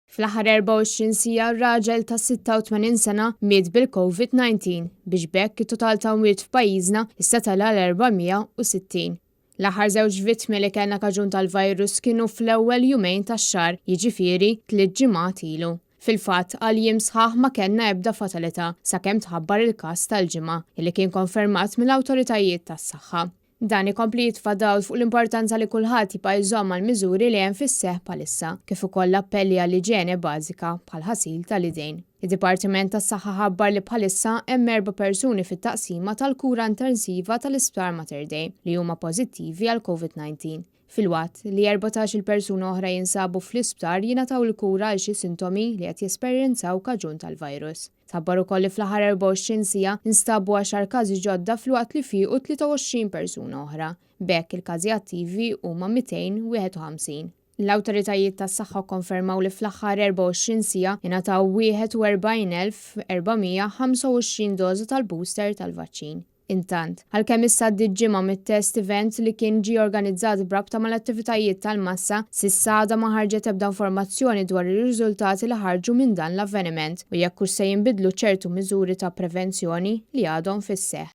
Fl-aħħar 24 siegħa raġel ta' 86 sena miet bil-COVID-19 biex bekk it-total ta' mwiet f'pajjiżna issa tela l-460. L-aħħar żewġ vittmi li kellna kaġun tal-virus kienu fl-ewwel jumejn tax-xahar, jiġifieri 3 ġimgħat ilu. Fil-fatt għal jiem sħaħ ma kellna ebda fatalità sakemm tħabbar il-każ tal-ġimgħa li kien konfermat mill-awtoritajiet tas-saħħa. Dan ikompli jitfadaw fuq l-importanza li kulħadd jibqa' jżomm mal-miżuri li hemm fis-seħħ bħalissa, kif ukoll appelli għall-iġiene bażika bħal ħasil tal-idejn. Id-Dipartiment tas-Saħħa ħabbar li bħalissa hemm 4 persuni fit-taqsima tal-kura intensiva tal-Isptar Mater Dei li huma pożittivi għal COVID-19. Filwaqt li 14 persuna oħra jinsabu fl-isptar jingħataw il-kura għal xi sintomi li qed jesperjenzaw kaġun tal-virus. Tħabbar ukoll li fl-aħħar 24 siegħa instabu 10 każi ġodda filwaqt li fiequ 23 persuna oħra. B'hekk il-każi attivi huma 251. L-awtoritajiet tas-saħħa konfermaw li fl-aħħar 24 siegħa ingħataw 41,425 doża tal-booster tal-vaċċin. Intant, għalkemm issa d-ġimgħa mit-test event li kien ġie organizzat b'rabta mal-attivitajiet tal-massa, s'issa għadha ma ħarġet ebda informazzjoni dwar ir-riżultati li ħarġu minn dan l-avveniment u jekk hux se jinbidlu ċertu miżuri ta' prevenzjoni li għadhom fis-seħħ.